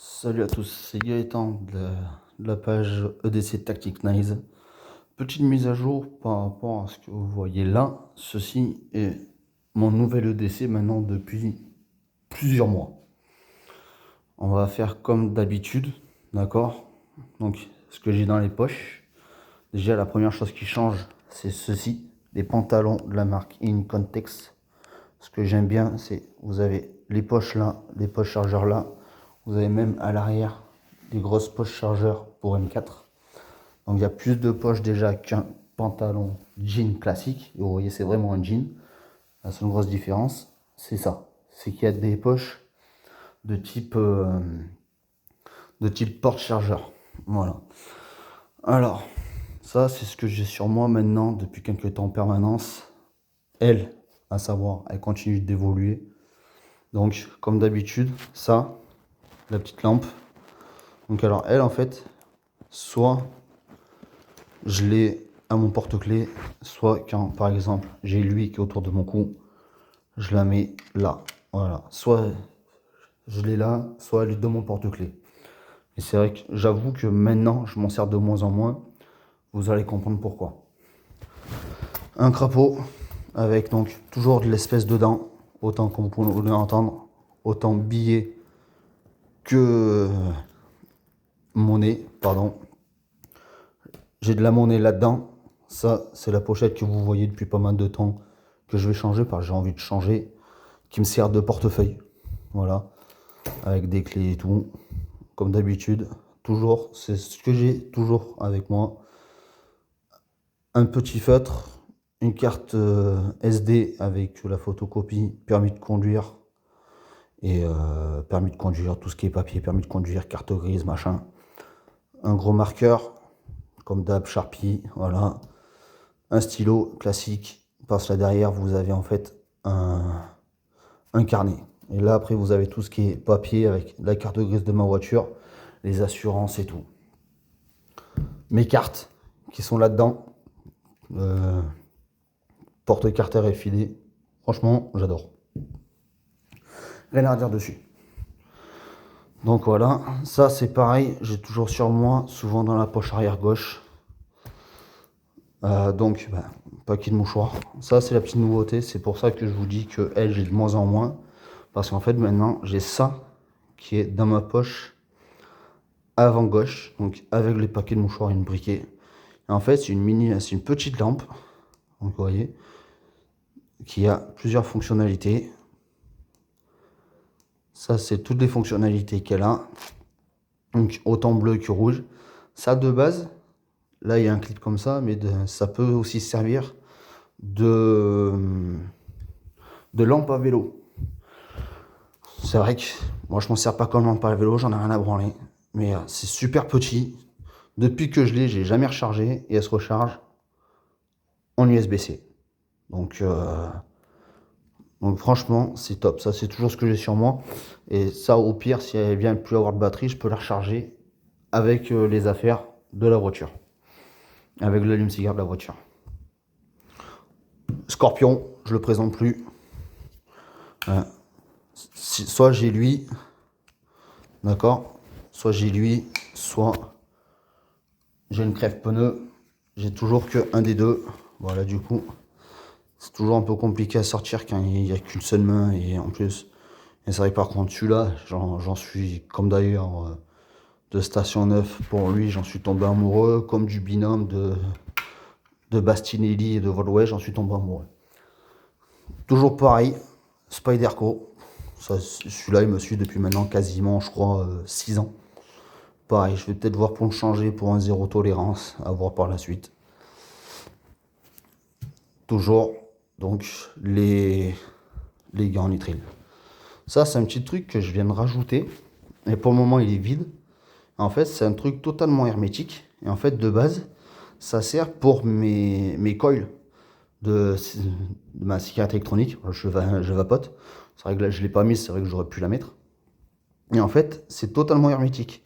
Salut à tous, c'est Gaëtan de la page EDC Tactic Nice. Petite mise à jour par rapport à ce que vous voyez là. Ceci est mon nouvel EDC maintenant depuis plusieurs mois. On va faire comme d'habitude, d'accord? Donc, ce que j'ai dans les poches. Déjà, la première chose qui change, c'est ceci, les pantalons de la marque In Context. Ce que j'aime bien, c'est vous avez les poches là, les poches chargeurs là. Vous avez même à l'arrière des grosses poches chargeurs pour M4. Donc il y a plus de poches déjà qu'un pantalon jean classique. Et vous voyez, c'est vraiment un jean. La seule grosse différence, c'est ça. C'est qu'il y a des poches de type porte-chargeur. Voilà. Alors, ça, c'est ce que j'ai sur moi maintenant depuis quelques temps en permanence. Elle, à savoir, elle continue d'évoluer. Donc, comme d'habitude, ça, la petite lampe. Donc, alors, elle, en fait, soit je l'ai à mon porte-clés, soit quand, par exemple, j'ai lui qui est autour de mon cou, je la mets là. Voilà. Soit je l'ai là, soit elle est dans mon porte-clés. Et c'est vrai que j'avoue que maintenant, je m'en sers de moins en moins. Vous allez comprendre pourquoi. Un crapaud avec donc toujours de l'espèce dedans, autant comme vous pouvez l'entendre, autant billet que monnaie, pardon. J'ai de la monnaie là-dedans. Ça, c'est la pochette que vous voyez depuis pas mal de temps que je vais changer parce que j'ai envie de changer, qui me sert de portefeuille. Voilà, avec des clés et tout, comme d'habitude. Toujours, c'est ce que j'ai toujours avec moi. Un petit feutre, une carte SD avec la photocopie, permis de conduire et permis de conduire, tout ce qui est papier, permis de conduire, carte grise, machin. Un gros marqueur, comme d'hab, Sharpie, voilà. Un stylo classique, parce que là derrière vous avez en fait un carnet. Et là après vous avez tout ce qui est papier avec la carte grise de ma voiture, les assurances et tout. Mes cartes qui sont là-dedans, porte-carter effilé, franchement j'adore. Rien à dire dessus. Donc voilà, ça c'est pareil, j'ai toujours sur moi, souvent dans la poche arrière gauche. Donc, paquet de mouchoirs. Ça, c'est la petite nouveauté. C'est pour ça que je vous dis que elle, j'ai de moins en moins. Parce qu'en fait, maintenant, j'ai ça qui est dans ma poche avant gauche. Donc, avec les paquets de mouchoirs et une briquet. Et en fait, c'est une petite lampe. Donc, vous voyez, qui a plusieurs fonctionnalités. Ça, c'est toutes les fonctionnalités qu'elle a. Donc, autant bleu que rouge. Ça, de base, là, il y a un clip comme ça, mais ça peut aussi servir de lampe à vélo. C'est vrai que moi je m'en sers pas comme lampe à vélo, j'en ai rien à branler. Mais c'est super petit. Depuis que je l'ai, j'ai jamais rechargé et elle se recharge en USB-C. Donc franchement, c'est top. Ça, c'est toujours ce que j'ai sur moi. Et ça, au pire, si elle vient plus avoir de batterie, je peux la recharger avec les affaires de la voiture. Avec l'allume-cigare de la voiture. Scorpion, je le présente plus. Soit j'ai lui, d'accord? Soit j'ai lui, soit j'ai une crève pneu. J'ai toujours que un des deux. Voilà, du coup, c'est toujours un peu compliqué à sortir quand il n'y a qu'une seule main. Et en plus, et c'est vrai que par contre, celui-là, j'en suis, comme d'ailleurs de Station 9, pour lui, j'en suis tombé amoureux. Comme du binôme de Bastinelli et de Volway, j'en suis tombé amoureux. Toujours pareil, Spyderco. Celui-là, il me suit depuis maintenant quasiment, je crois, 6 ans. Pareil, je vais peut-être voir pour le changer pour un zéro tolérance, à voir par la suite. Toujours, donc, les gants en nitrile. Ça, c'est un petit truc que je viens de rajouter. Et pour le moment, il est vide. En fait, c'est un truc totalement hermétique. Et en fait, de base, ça sert pour mes coils de ma cigarette électronique. Je vapote. C'est vrai que là, je ne l'ai pas mise, c'est vrai que j'aurais pu la mettre. Et en fait, c'est totalement hermétique.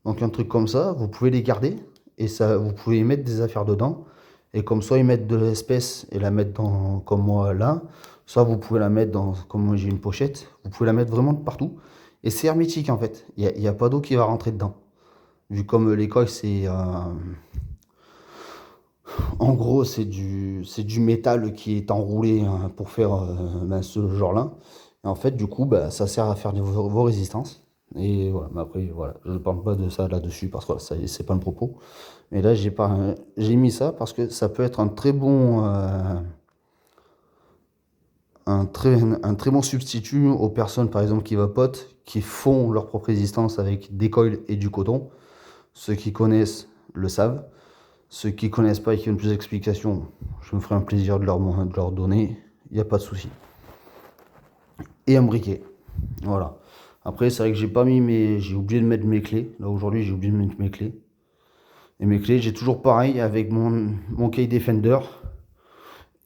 Donc un truc comme ça, vous pouvez les garder et ça, vous pouvez y mettre des affaires dedans. Et comme soit y mettre de l'espèce et la mettre dans, comme moi là, soit vous pouvez la mettre dans, comme moi j'ai une pochette, vous pouvez la mettre vraiment de partout. Et c'est hermétique en fait. Il y a pas d'eau qui va rentrer dedans. Vu comme l'école, en gros, c'est du métal qui est enroulé pour faire ben, ce genre-là. Et en fait, du coup, bah, ça sert à faire vos résistances. Et voilà, mais après, voilà, je ne parle pas de ça là-dessus parce que voilà, ça, c'est pas le propos. Mais là, j'ai mis ça parce que ça peut être un très bon substitut aux personnes, par exemple, qui vapotent, qui font leur propre résistance avec des coils et du coton. Ceux qui connaissent le savent. Ceux qui connaissent pas et qui ont plus d'explications, je me ferai un plaisir de leur donner. Il n'y a pas de souci. Et un briquet. Voilà. Après, c'est vrai que j'ai oublié de mettre mes clés. Là, aujourd'hui, j'ai oublié de mettre mes clés. Et mes clés, j'ai toujours pareil avec mon Key Defender.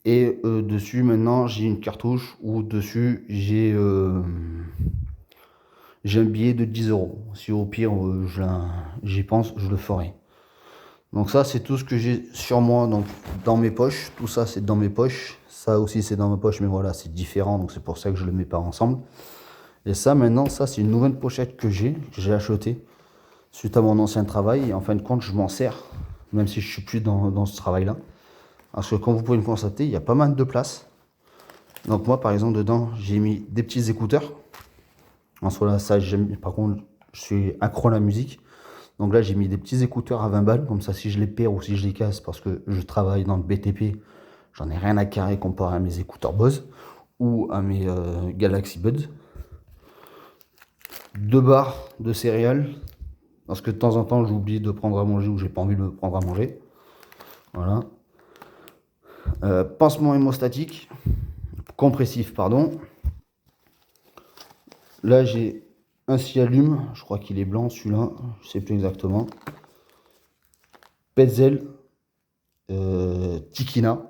Et dessus, maintenant, j'ai une cartouche où dessus, j'ai un billet de 10 euros. Si au pire, j'y pense, je le ferai. Donc ça, c'est tout ce que j'ai sur moi, donc dans mes poches. Tout ça, c'est dans mes poches. Ça aussi, c'est dans mes poches, mais voilà, c'est différent, donc c'est pour ça que je ne le mets pas ensemble. Et ça, maintenant, ça, c'est une nouvelle pochette que j'ai achetée suite à mon ancien travail. Et en fin de compte, je m'en sers, même si je suis plus dans ce travail-là. Parce que comme vous pouvez le constater, il y a pas mal de place. Donc moi, par exemple, dedans, j'ai mis des petits écouteurs. En soi, là, ça, j'aime. Par contre, je suis accro à la musique. Donc là, j'ai mis des petits écouteurs à 20 balles. Comme ça, si je les perds ou si je les casse parce que je travaille dans le BTP, j'en ai rien à carrer comparé à mes écouteurs Bose ou à mes Galaxy Buds. 2 barres de céréales. Parce que de temps en temps, j'oublie de prendre à manger ou j'ai pas envie de prendre à manger. Voilà. Pansement hémostatique. Compressif, pardon. Là, j'ai un Cialume. Je crois qu'il est blanc, celui-là. Je sais plus exactement. Petzel. Tikina.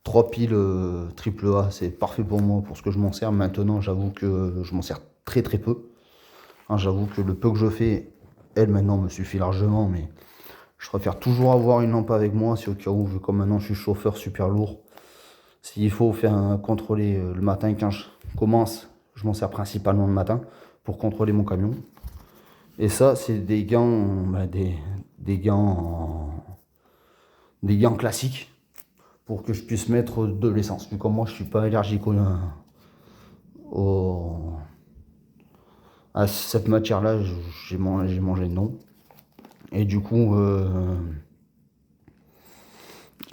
3 piles triple A, c'est parfait pour moi, pour ce que je m'en sers. Maintenant, j'avoue que je m'en sers très très peu. Hein, j'avoue que le peu que je fais, elle maintenant me suffit largement, mais je préfère toujours avoir une lampe avec moi, si au cas où, comme maintenant je suis chauffeur super lourd, s'il faut faire contrôler le matin quand je commence, je m'en sers principalement le matin pour contrôler mon camion. Et ça, c'est des gants, des gants, des gants classiques pour que je puisse mettre de l'essence. Vu comme moi, je suis pas allergique au- à cette matière-là, j'ai mangé non. Et du coup,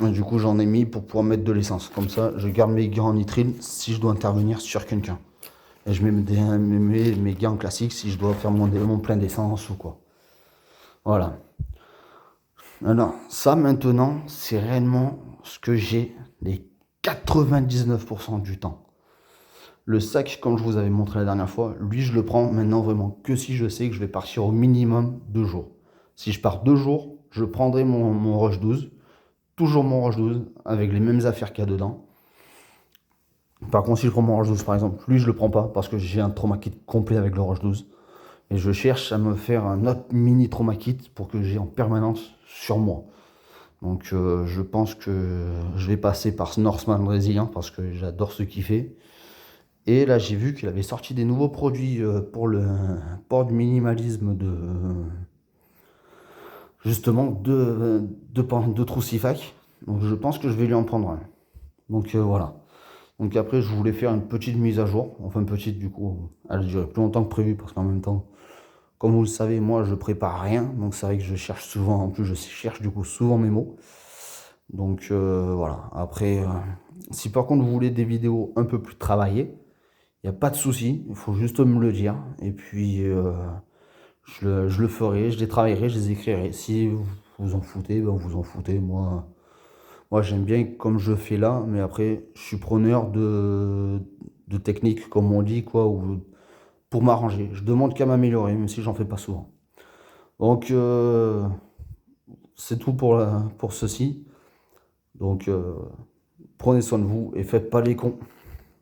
j'en ai mis pour pouvoir mettre de l'essence. Comme ça, je garde mes gants en nitrile si je dois intervenir sur quelqu'un. Et je mets mes gants classiques si je dois faire mon plein d'essence ou quoi. Voilà. Alors, ça maintenant, c'est réellement ce que j'ai les 99% du temps. Le sac, comme je vous avais montré la dernière fois, lui, je le prends maintenant vraiment que si je sais que je vais partir au minimum 2 jours. Si je pars 2 jours, je prendrai mon Rush 12, toujours mon Rush 12, avec les mêmes affaires qu'il y a dedans. Par contre, si je prends mon Rush 12, par exemple, lui, je le prends pas parce que j'ai un trauma kit complet avec le Rush 12. Et je cherche à me faire un autre mini trauma kit pour que j'ai en permanence sur moi. Donc, je pense que je vais passer par Norseman brésilien parce que j'adore ce qu'il fait. Et là, j'ai vu qu'il avait sorti des nouveaux produits pour le port du minimalisme justement de Troussifac. Donc je pense que je vais lui en prendre un. Donc voilà. Donc après, je voulais faire une petite mise à jour. Enfin, petite du coup, elle a duré plus longtemps que prévu parce qu'en même temps, comme vous le savez, moi, je prépare rien. Donc c'est vrai que je cherche souvent, en plus, je cherche du coup souvent mes mots. Donc voilà. Après, si par contre vous voulez des vidéos un peu plus travaillées, il n'y a pas de souci, il faut juste me le dire. Et puis, je le ferai, je les travaillerai, je les écrirai. Si vous vous en foutez, ben vous en foutez. Moi j'aime bien comme je fais là, mais après, je suis preneur de techniques, comme on dit, quoi, ou pour m'arranger. Je demande qu'à m'améliorer, même si j'en fais pas souvent. Donc, c'est tout pour ceci. Donc, prenez soin de vous et faites pas les cons.